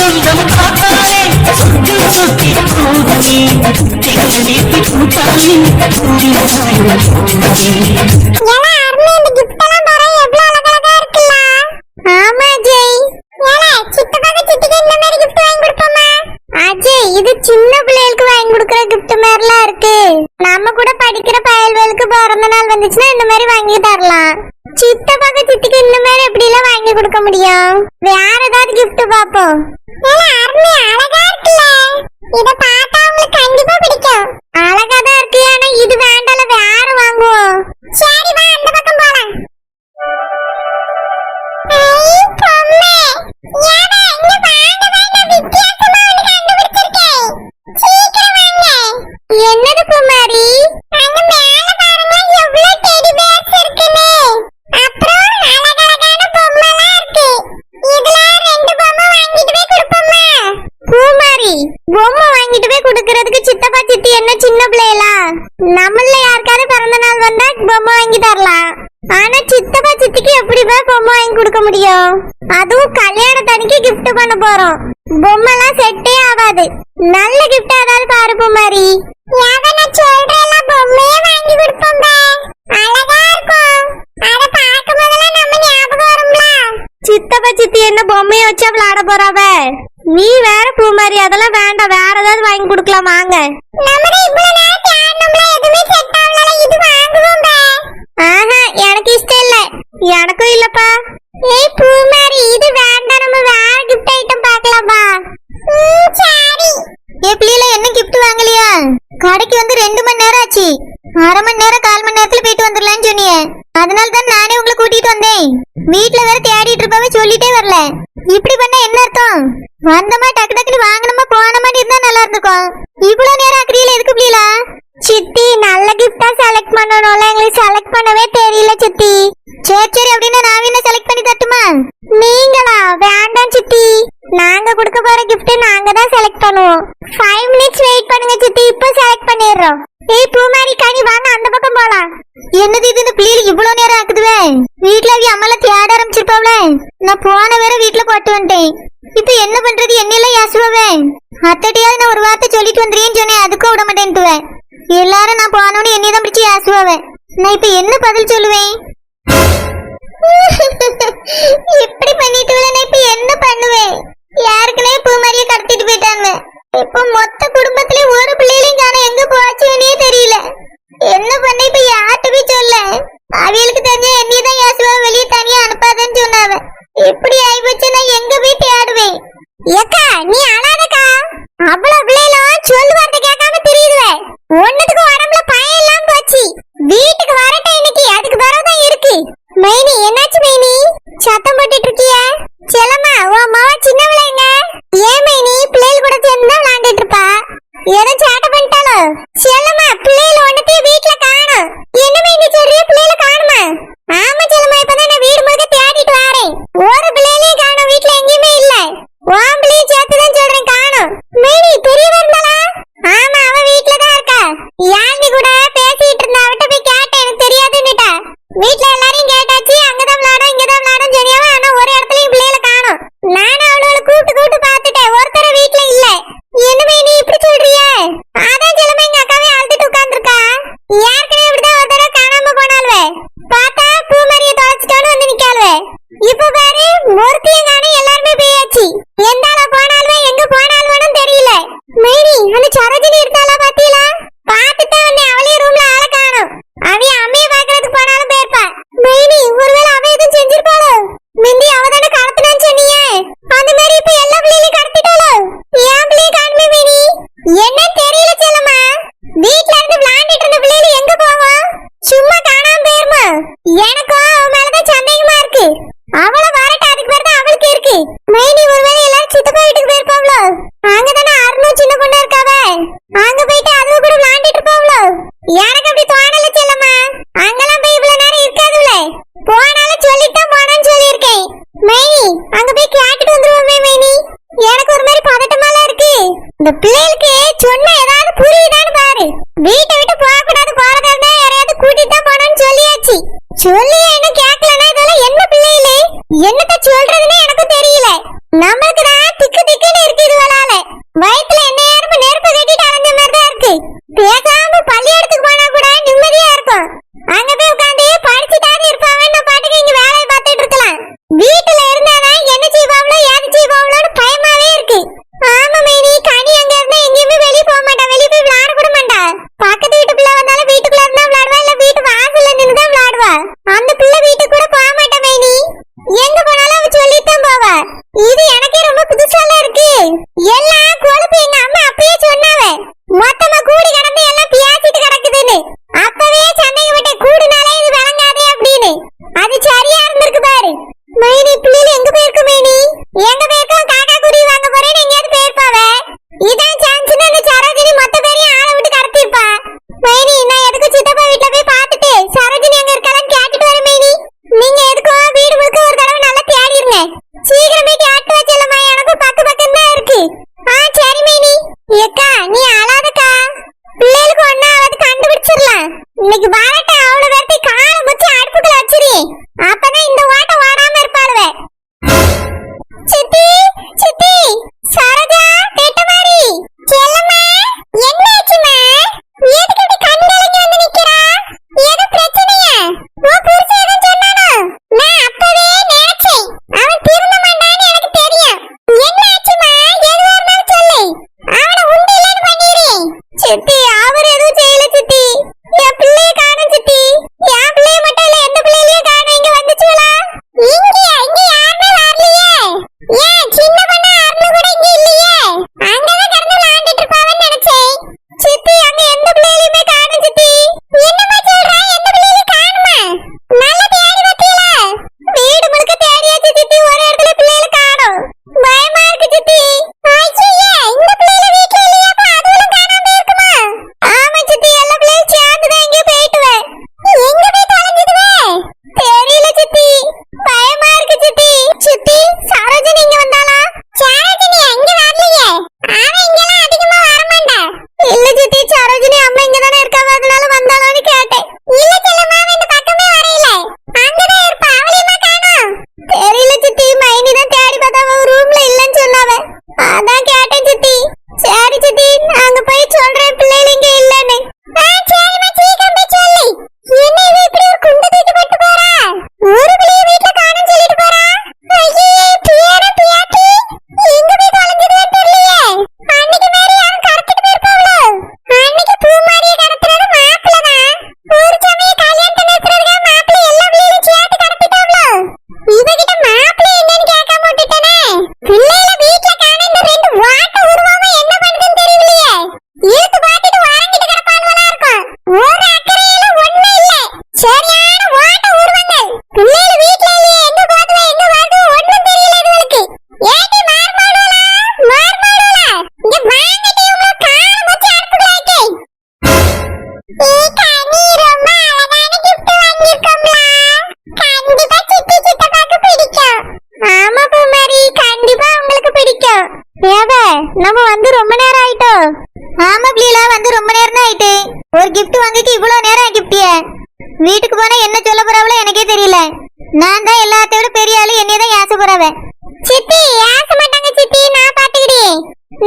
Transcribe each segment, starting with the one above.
சொந்தம் பார்த்தாலே சொந்தம் சொத்தி போகுமே தேடி கூட்டாளி இது சின்ன பிள்ளைகளுக்கு வாங்கி கொடுக்கற கிஃப்ட் மாதிரிலாம் இருக்கு. நம்ம கூட படிக்கிற பயல்களுக்கு பிறந்த நாள் வந்துச்சுன்னா இந்த மாதிரி வாங்கி தரலாம். சித்தப்பாக்கு சித்திக்கு இந்த மாதிரி எப்படி எல்லாம் வாங்கி கொடுக்க முடியும்? வேற ஏதாவது கிஃப்ட் பாப்போம். அழகா இருக்குல்ல, இத பார்த்தா உங்களுக்கு கண்டிப்பா பிடிக்கும். அழகா தான் இருக்கு, ஆனா இது வேண்டால, வேற வாங்குவோம். சரி வா அந்த பக்கம் போலாம். என்னது குமாரி? அங்க மேல பாருங்க எவ்வளவு டெடி பேர்ஸ் இருக்குன்னு. அப்புறம் அழகழகான பொம்மைலாம் இருக்கு. இதுல ரெண்டு பொம்மை வாங்கிட்டு போய் கொடுப்போமா? குமாரி, பொம்மை வாங்கிட்டு போய் கொடுக்கிறதுக்கு சித்தப்பா சித்தி என்ன சின்ன பிள்ளைகளா? நம்மள யாருக்காவது பிறந்த நாள் வந்தா பொம்மை வாங்கி தரலாம். ஆனா சித்தப்பா சித்திக்கு எப்படிப்பா பொம்மை வாங்கி கொடுக்க முடியும்? அதுவும் கல்யாணத்தன்னைக்கு gift பண்ண போறோம். பொம்மைலாம் செட்டே ஆகாது. நல்ல gift ஏதாவது பாரு குமாரி. நான் சொல்றேன்ல, பொம்மையே வாங்கி கொடுப்போம்பா. அழகா இருக்கும். அத பார்க்கும் போதெல்லாம் நம்ம ஞாபகம் வரும்ல. சித்தப்பா சித்தி என்ன பொம்மையை வச்சா விளையாட போறாவ? நீ வேற குமாரி, அதெல்லாம் வேண்டாம், வேற ஏதாவது வாங்கி கொடுக்கலாம் வாங்க. நம்ம இவ்வளவு நேரம் தேடணும்ல, எதுவுமே செட் ஆகல, இது வாங்குவோம்பா. ஆஹா, எனக்கு இஷ்டம் இல்ல. எனக்கும் இல்லப்பா. ஏய் பூமாரி, இது வேண்டாம், நம்ம வேற gift ஐட்டம் பார்க்கலாம்பா. சரி. ஏ பிள்ளைல என்ன gift வாங்கலையா? கடைக்கு வந்து 2 மணி நேரம் ஆச்சு. அரை மணி நேரம் 1/4 மணி நேரத்துல போயிட்டு வந்துடலாம்னு சொன்னியே. அதனால தான் நானே உங்களை கூட்டிட்டு வந்தேன். வீட்டுல வேற தேடிட்டு இருப்பாவே, சொல்லிட்டே வரல. இப்படி பண்ணா என்ன அர்த்தம்? வந்தமா டக்கு டக்குன்னு வாங்கணுமா போனமா இருந்தா நல்லா இருந்துக்கும். இவ்வளவு நேரம் ஆக்குறீல, எதுக்கு பிள்ளைல? சித்தி, நல்ல கிஃப்டா செலக்ட் பண்ணணும்ல, எங்களுக்கு செலக்ட் பண்ணவே தெரியல சித்தி. சரி சரி, அப்படின்னா நான் என்ன செலக்ட் பண்ணி தட்டுமா? நீங்களா? வேண்டாம் சித்தி, நாங்க கொடுக்க போற gift நாங்க தான் செலக்ட் பண்ணுவோம். 5 minutes வெயிட் பண்ணுங்க சித்தி, இப்போ செலக்ட் பண்ணிடுறோம். ஏய் பூமாரி, கனி வாங்க அந்த பக்கம் போலாம். என்னது இது, இந்த பிள்ளைக்கு இவ்வளவு நேரம் ஆக்குதுவே? வீட்டுல அம்மால தேட ஆரம்பிச்சிருப்பாவல. நான் போன வேற வீட்டுல போட்டு வந்துட்டேன். இப்ப என்ன பண்றது? என்னெல்லாம் யாசுவாவே? அத்தட்டியாவது நான் ஒரு வார்த்தை சொல்லிட்டு வந்துறேன்னு சொன்னேன், அதுக்கும் விட மாட்டேன்ட்டுவேன். எல்லாரும் நான் போனோன்னு என்னையதான் பிடிச்சி யாசுவாவே. நான் இப்ப என்ன பதில் சொல்லுவேன்? இப்படி பண்ணிட்டு நான் இப்ப என்ன பண்ணுவேன்? யாருக்குனே பூமாரியை கடத்திட்டு போயிட்டாங்க. இப்ப மொத்த குடும்பத்திலே ஒரு பிள்ளைகளையும் காண, எங்க போச்சுன்னே தெரியல. என்ன பண்ண இப்ப? யார்கிட்ட போய் சொல்ல? அவியலுக்கு தெரிஞ்ச என்னையதான் யாசுவா, வெளியே தனியா அனுப்பாதன்னு சொன்னாவ. இப்படி ஆயிப்போச்சு, நான் எங்க போய் தேடுவேன்? ஏக்கா நீ அழாதக்கா. அவ்வளவு பிள்ளைகளும் சொல்லு வார்த்தை கேட்காம தெரியுதுவே. ஒண்ணுக்கு உடம்புல பயம் இல்லாம போச்சு. வீட்டுக்கு வரட்டும் இன்னைக்கு, அதுக்கு பிறகுதான் இருக்கு. மைனி, என்னாச்சு மைனி? சத்தம் போட்டுட்டு இருக்கிய? செல்லம்மா, உன் மாவ சின்னவளைங்க. ஏன் மைனி? பிள்ளைகள் கூட சேர்ந்து தான் விளையாண்டுட்டு இருப்பா. ஏதோ சேட்டை பண்ணிட்டாலோ? செல்லம்மா, பிள்ளைகள் ஒன்னத்தையும் வீட்டுல காணும். என்ன மைனி சொல்றிய? பிள்ளைகளை காணுமா? ஆமா செல்லம்மா, இப்பதான் நான் வீடு முழுக்க தேடிட்டு வரேன். ஒரு பிள்ளைகளையும் காணும், வீட்டுல எங்கேயுமே இல்ல. உன் பிள்ளையும் சேர்த்துதான் சொல்றேன், காணும். மைனி, பெரியவ இருந்தாளா? ஆமா, அவ வீட்டுல தான் இருக்கா. யாழ்னி கூட பேசிட்டு இருந்தா, அவட்ட போய் கேட்டேன், எனக்கு தெரியாதுன்னுட்டா. வீட்டுல எல்லாரையும் கேட்டாச்சு, அங்கதான் விளையாடும் இங்கதான் விளையாடும் சொன்னியாவ. ஆனா ஒரு இடத்துலயும் பிள்ளைகளை காணும். நானும் அவளோட கூட்டு பார்த்துட்டேன், ஒருத்தர வீட்டுல இல்ல. என்னமே நீ இப்படி சொல்றிய? அதான் செல்லமா எங்க அக்காவே அழுதுட்டு உட்கார்ந்துருக்கா. ஏற்கனவே இப்படிதான் ஒரு தடவை காணாம போனாலுவே. பார்த்தா பூமாரிய தொலைச்சிட்டோன்னு வந்து நிக்காளுவே. இப்ப பாரு, ஒருத்தையும் காணும், எல்லாருமே போயாச்சு. எந்தால போனாலுவே, எங்க போனாலுவேன்னு தெரியல. மைனி, அந்த சரோஜினி இருந்தாலா? பாத்தீங்களா? பார்த்துட்டா வந்து அவளையும் ரூம்ல ஆள காணும். அவைய அம்மைய பாக்குறதுக்கு போனாலும் போயிருப்பா. மைனி, ஒருவேளை அவ எதுவும் செஞ்சிருப்பாளோ? மிந்தி அவதான கடத்தினான்னு சொன்னியே, அந்த மாதிரி இப்ப எல்லா பிள்ளைகளையும் கடத்திட்டாளோ? ஏன் பிள்ளைய காணுமே மைனி? என்ன தெரியல செல்லம்மா. வீட்டுல இருந்து விளையாண்டுட்டு இருந்த பிள்ளைகள் எங்க போவோம்? சும்மா காணாம போயிருமா? எனக்கும் அவ மேலதான் சந்தேகமா இருக்கு. அவளை வரட்ட, அதுக்கு பேர்தான் அவளுக்கு இருக்கு. மைனி, ஒருவேளை எல்லாரும் சித்தப்பா வீட்டுக்கு போயிருப்பாங்களோ? அங்கதானே அருணு சின்ன பொண்ணு இருக்காவே. அங்க போயிட்டு அதுவும் கூட விளையாண்டுட்டு இருப்பாங்களோ? எனக்கு அப்படி தோணல செல்லம்மா. அங்கெல்லாம் போய் இவ்வளவு நேரம் இருக்காதுல்ல. போனாலும் சொல்லித்தான் போனான்னு சொல்லியிருக்கேன். மைனி, அங்க போய் கேட்டுட்டு வந்துருவோமே மைனி. எனக்கு ஒரு மாதிரி பதட்டமால இருக்கு. இந்த பிள்ளைகளுக்கு சொன்ன ஏதாவது புரியுதான்னு பாரு. வீட்டை விட்டு போக கூடாது, போறதா இருந்தா யாரையாவது கூட்டிட்டு தான் போனான்னு சொல்லியாச்சு. சொல்லியே என்ன கேட்கலன்னா இதெல்லாம் என்ன பிள்ளைகளே? என்னத்த சொல்றதுன்னு எனக்கு தெரியல. நம்மளுக்கு தான் திக்கு திக்குன்னு தெரியல. நான் தான் எல்லாத்தையும் விட பெரிய ஆளு, என்னையதான் ஏச போறவன். சித்தி ஏச மாட்டாங்க சித்தி, நான் பாத்துக்கிட்டேன்.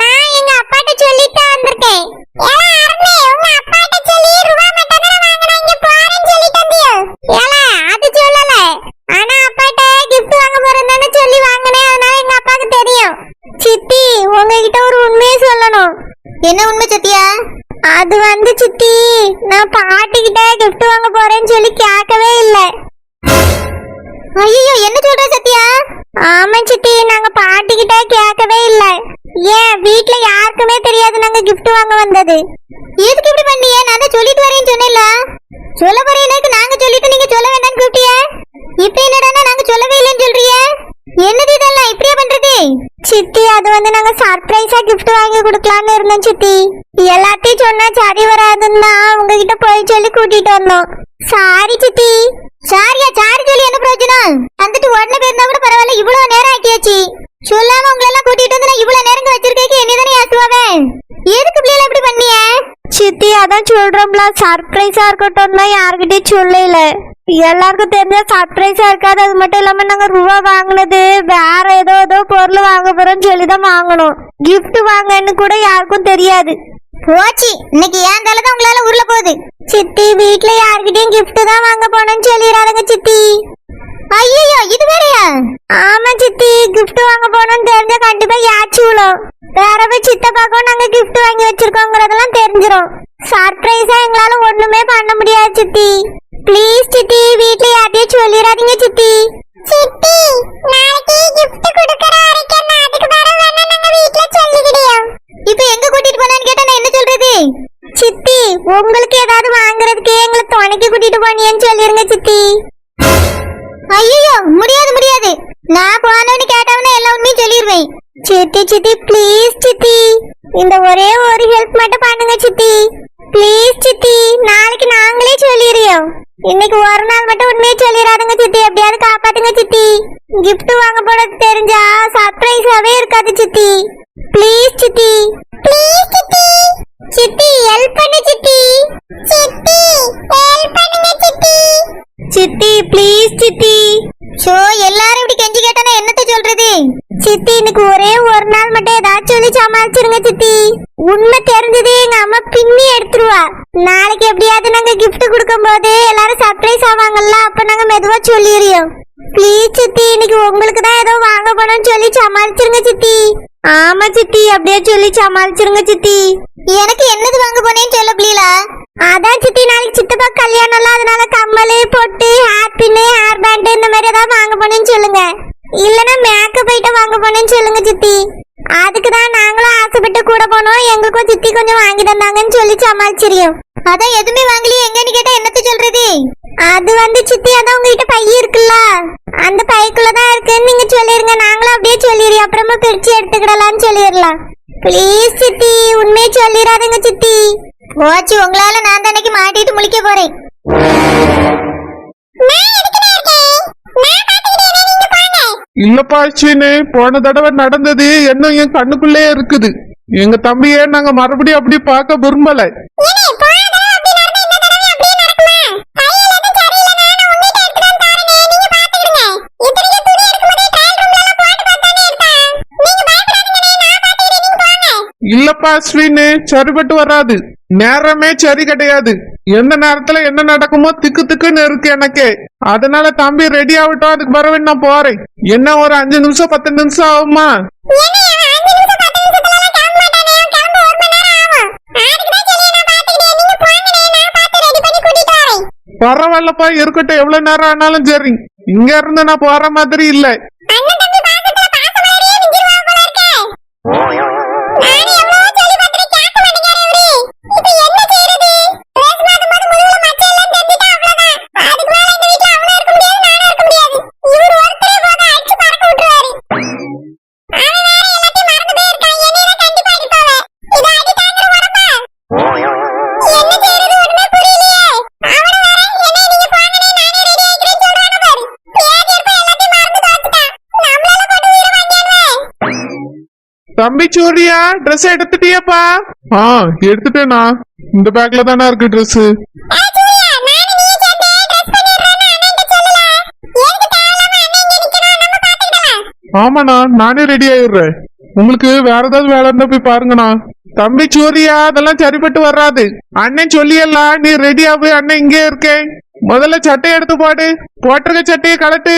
நான் எங்க அப்பாட்ட சொல்லிட்டு வந்திருக்கேன். ஏல அருணே, உங்க அப்பாட்ட சொல்லி ரூபா மட்டும் தான் வாங்குறேன், இங்க போறேன்னு சொல்லிட்டு வந்தியோ? ஏல அது சொல்லல, ஆனா அப்பாட்ட gift வாங்க போறேன்னு சொல்லி வாங்குனேன், அதனால எங்க அப்பாக்கு தெரியும். சித்தி உங்ககிட்ட ஒரு உண்மையை சொல்லணும். என்ன உண்மை சத்தியா? அது வந்து சித்தி, நான் பாட்டிக்கிட்ட gift வாங்க போறேன்னு சொல்லி கேட்கவே இல்லை. ஐயோ என்ன சொல்ற சத்யா? ஆமா சித்தி, நாங்க பாட்டிக்கிட்ட கேட்கவே இல்ல. ஏன் வீட்ல யாருக்குமே தெரியாது நாங்க gift வாங்க வந்தது. எதுக்கு இப்படி பண்ணியே? நான் தான் சொல்லிட்டு வரேன்னு சொன்னேன்ல. சொல்ல போறேன் நாங்க சொல்லிட்டு நீங்க சொல்ல வேண்டாம்னு கூப்பிட்டியே. இப்போ என்னடான்னா நாங்க சொல்லவே இல்லைன்னு சொல்றியே. என்னது இதெல்லாம் இப்படியே பண்றது? சித்தி அது வந்து நாங்க சர்ப்ரைஸா gift வாங்கி கொடுக்கலாம்னு இருந்தோம் சித்தி. எல்லாத்தையும் சொன்னா சரி வராதுன்னா உங்ககிட்ட போய் சொல்லி கூட்டிட்டு வந்தோம். சாரி சித்தி. சாரியா? சாரி சொல்லி என்ன பிரயோஜனம்? வந்துட்டு உடனே போயிருந்தா கூட பரவாயில்ல, இவ்வளவு நேரம் ஆக்கியாச்சு. சொல்லாம உங்களை எல்லாம் கூட்டிட்டு வந்து நான் இவ்வளவு நேரம் வச்சிருக்கேன், என்னதானே ஆசுவாவே? எதுக்கு பிள்ளைல இப்படி பண்ணிய? சித்தி அதான் சொல்றோம்ல, சர்ப்ரைஸா இருக்கட்டும் தான் யாருக்கிட்டயும் சொல்லல. எல்லாருக்கும் தெரிஞ்ச சர்ப்ரைஸா இருக்காது. அது மட்டும் இல்லாம நாங்க ரூபா வாங்கினது வேற ஏதோ பொருள் வாங்க போறோம்னு சொல்லிதான் வாங்கணும். gift வாங்கன்னு கூட யாருக்கும் தெரியாது. போச்சு, இன்னைக்கு ஏன் தான் உங்களால உருள போகுது. சித்தி வீட்ல யார்கிட்டயும் gift தான் வாங்க போனோம்னு சொல்லிடாதங்க சித்தி. ஐயோ இது வேறயா? ஆமா சித்தி, gift வாங்க போனோம்னு தெரிஞ்சா கண்டிப்பா யாச்சுவோம். வேற போய் சித்தப்பாக்கும் நாங்க gift வாங்கி வச்சிருக்கோங்கிறதெல்லாம் தெரிஞ்சிரும். சர்ப்ரைஸா எங்களால ஒண்ணுமே பண்ண முடியாது சித்தி. ப்ளீஸ் சித்தி, வீட்ல யார்கிட்டயும் சொல்லிடாதீங்க சித்தி. சித்தி நாளைக்கு gift கொடுக்கற வரைக்கும் அதுக்கு பிறகு வேணா நாங்க வீட்ல சொல்லிக்கிடியோம். இப்போ எங்க கூட்டிட்டு போனான்னு கேட்டா நான் என்ன சொல்றது? சித்தி உங்களுக்கு ஏதாவது வாங்குறதுக்கு எங்களை துணைக்கு கூட்டிட்டு போனியன்னு சொல்லிருங்க சித்தி. ஐயோ முடியாது, நான் போனவனு கேட்டவன எல்லா உண்மையும் சொல்லிடுவேன். சித்தி ப்ளீஸ் சித்தி, இந்த ஒரே ஒரு ஹெல்ப் மட்டும் பண்ணுங்க சித்தி. ப்ளீஸ் சித்தி, நாளைக்கு நாங்களே சொல்லிடுறோம். இன்னைக்கு ஒரு நாள் மட்டும் உண்மையை சொல்லிடாதுங்க சித்தி, எப்படியாவது காப்பாத்துங்க சித்தி. gift வாங்க போறது தெரிஞ்சா சர்ப்ரைஸாவே இருக்காது சித்தி. ப்ளீஸ் சித்தி. ப்ளீஸ் சித்தி. சித்தி ஹெல்ப் பண்ணு சித்தி. சித்தி ஹெல்ப் பண்ணுங்க சித்தி. சித்தி ப்ளீஸ் சித்தி. சோ எல்லாரும் இப்படி கெஞ்சி கேட்டானா என்னத்த சொல்றது? சித்தி இன்னைக்கு ஒரே ஒரு நாள் மட்டும் ஏதாச்சும் சொல்லி சமாளிச்சிருங்க சித்தி. உண்மை தெரிஞ்சது எங்க அம்மா பின்னி எடுத்துருவா. நாளைக்கு எப்படியாவது நாங்க gift கொடுக்கும் போது எல்லாரும் சர்ப்ரைஸ் ஆவாங்கல்ல, அப்ப நாங்க மெதுவா சொல்லிடுறோம். ப்ளீஸ் சித்தி, இன்னைக்கு உங்களுக்கு தான் ஏதோ வாங்க போனோம்னு சொல்லி சமாளிச்சிருங்க சித்தி. ஆமா சித்தி, அப்படியே சொல்லி சமாளிச்சிருங்க சித்தி. எனக்கு என்னது வாங்க போனேன்னு சொல்ல புரியல. அதான் சித்தி நாளைக்கு சித்தப்பா கல்யாணம்ல, அதனால கம்மல் பொட்டு ஹேர் பின் ஹேர் பேண்ட் இந்த மாதிரி ஏதாவது வாங்க போனேன்னு சொல்லுங்க. இல்லனா மேக்கப் ஐட்டம் வாங்க போனேன்னு சொல்லுங்க சித்தி. அதுக்குதான் நாங்களும் ஆசைப்பட்டு கூட போனோம், எங்களுக்கும் சித்தி கொஞ்சம் வாங்கி தந்தாங்கன்னு சொல்லி சமாளிச்சிரியோம். அதான் எதுவுமே வாங்கலையே எங்கன்னு கேட்டா என்னத்த சொல்றது? அது வந்து சித்தி, அதான் உங்ககிட்ட பை இருக்குல்ல, அந்த பைக்குள்ளதான் இருக்குன்னு நீங்க சொல்லிருங்க. நாங்களும் அப்படியே சொல்லிடுறோம், அப்புறமா பிரிச்சு எடுத்துக்கிடலாம்னு சொல்லிடலாம். ப்ளீஸ் சித்தி, உண்மையை சொல்லிடாதீங்க சித்தி. போச்சு, உங்களால நான் தானே மாட்டிட்டு முழிக்க போறேன். இல்லப்பா சீனு, போன தடவை நடந்தது இன்னும் என் கண்ணுக்குள்ளே இருக்குது. எங்க தம்பியே நாங்க மறுபடியும் அப்படி பார்க்க விரும்பல. இல்லப்பா ஸ்வீனு, சரிபட்டு வராது. நேரமே சரி கிடையாது. எந்த நேரத்துல என்ன நடக்குமோ திக்கு திக்குன்னு இருக்கு எனக்கே. அதனால தம்பி ரெடி ஆகட்டும், அதுக்கு பிறகு நான் போறேன். என்ன ஒரு 5 நிமிஷம் 10 நிமிஷம் ஆகுமா? பரவாயில்லப்பா, இருக்கட்டும், எவ்வளவு நேரம் ஆனாலும் சரி. இங்க இருந்து நான் போற மாதிரி இல்ல. தம்பி சூர்யா, ட்ரெஸ் எடுத்துட்டியாப்பா? எடுத்துட்டேனா. இந்த பேக்ல தானே இருக்கு ட்ரெஸ். ஆமாண்ணா நானே ரெடி ஆயிடுறேன். உங்களுக்கு வேற ஏதாவது வேலை இருந்தா போய் பாருங்கண்ணா. தம்பி சூரியா அதெல்லாம் சரிப்பட்டு வராது. அண்ணன் சொல்லியல்லாம் நீ ரெடி ஆகு, அண்ணன் இங்கே இருக்கேன். முதல்ல சட்டையை எடுத்து போடு. போட்டிருக்க சட்டையை கலட்டு.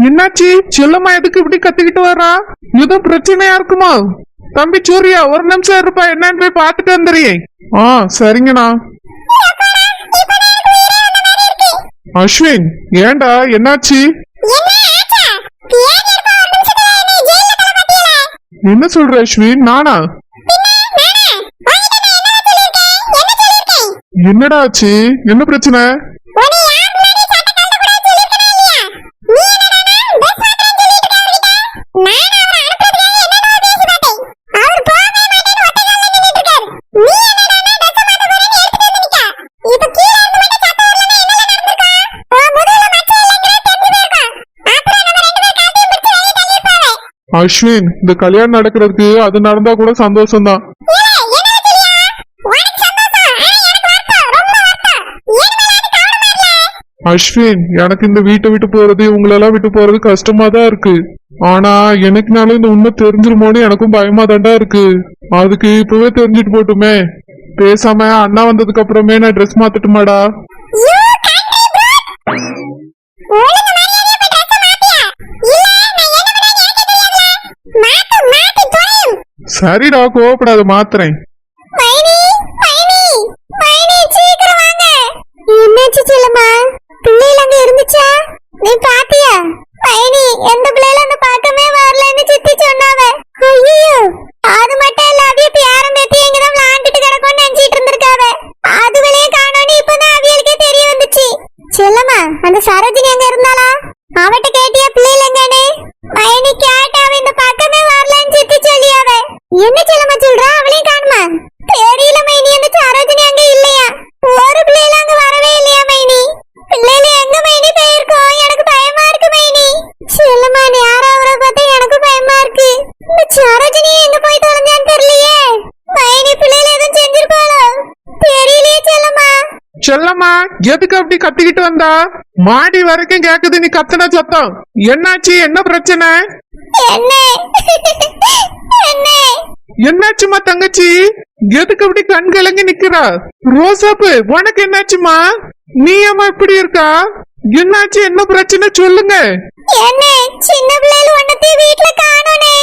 என்னாச்சு செல்லம்மா எதுக்கு இப்படி கத்திக்கிட்டு வரா? ஏதோ பிரச்சனையா இருக்குமா? தம்பி சூரியா ஒரு நிமிஷம் இருப்பா, என்னன்னு போய் பாத்துட்டு வந்துடுறேன். சரிங்கண்ணா. அஸ்வின் ஏண்டா என்னாச்சு? என்ன சொல்ற அஸ்வின்? நானா? என்னடா ஆச்சு? என்ன பிரச்சனை? அஸ்வின் இந்த கல்யாணம் நடக்கிறதுக்கு அது நடந்தா கூட சந்தோஷம்தான். அஸ்வின் எனக்கு இந்த வீட்டை விட்டு போறது உங்களெல்லாம் விட்டு போறது கஷ்டமா தான் இருக்கு. ஆனா எனக்குனாலும் இந்த உண்மை தெரிஞ்சிருமோன்னு எனக்கும் பயமா தாண்டா இருக்கு. அதுக்கு இப்பவே தெரிஞ்சிட்டு போட்டுமே. பேசாம அண்ணா வந்ததுக்கு அப்புறமே நான் ட்ரெஸ் மாத்தட்டுமாடா? சரிடா கோவப்படாத, மாத்துறேன். என்னாச்சு செல்லம்மா? பிள்ளைல அங்க இருந்துச்சா? நீ பாத்தியா? பையனி எந்த பிள்ளைல அந்த பக்கமே வரலன்னு சித்தி சொன்னாவ. ஐயோ அது மட்டும் இல்ல, அவிய பேரம் பேத்தி எங்கதான் விளையாண்டுட்டு கிடக்கும்னு நினைச்சிட்டு இருந்திருக்காவ. அதுவளையும் காணோன்னு இப்பதான் அவியலுக்கே தெரிய வந்துச்சு. செல்லம்மா அந்த சரோஜினி அங்க இருந்தாளா? அவட்ட கேட்டியா பிள்ளைல எங்கன்னு? பையனி கேட்டா அவ இந்த பக்கமே வரலன்னு சித்தி சொல்லியாவ. என்ன செல்லம்மா சொல்றா? அவளையும் காணுமா? தெரியல மைனி, அந்த சரோஜினி அங்க இல்லையா? ஒரு பிள்ளைல அங்க வரவே இல்லையா மைனி? பிள்ளைல எங்க மைனி போயிருக்கோம்? எனக்கு பயமா இருக்கு மைனி. செல்லம்மா யாரோ அவரை பார்த்தா எனக்கு பயமா இருக்கு. இந்த சரோஜினி எங்க போய் தொலைஞ்சான்னு தெரியலையே. மைனி பிள்ளைல எதுவும் செஞ்சிருப்பாளோ? தெரியலையே செல்லம்மா. செல்லம்மா எதுக்கு அப்படி கத்திக்கிட்டு வந்தா? மாடி வரைக்கும் கேக்குது நீ கத்துன சத்தம். என்னாச்சு? என்ன பிரச்சனை? என்ன என்ன என்னாச்சுமா தங்கச்சி? எதுக்கு அப்படி கண் கலங்கி நிக்கிறா? ரோசாப்பு உனக்கு என்னாச்சுமா? நீ ஏமா இப்படி இருக்கா? என்னாச்சு? என்ன பிரச்சனை சொல்லுங்க. என்ன சின்ன பிள்ளைல ஒன்னத்தை வீட்ல காணோனே.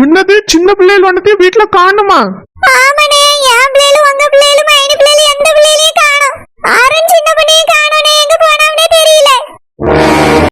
என்னது சின்ன பிள்ளைகள் ஒன்னத்தையும் வீட்டுல காணுமா? ஆமா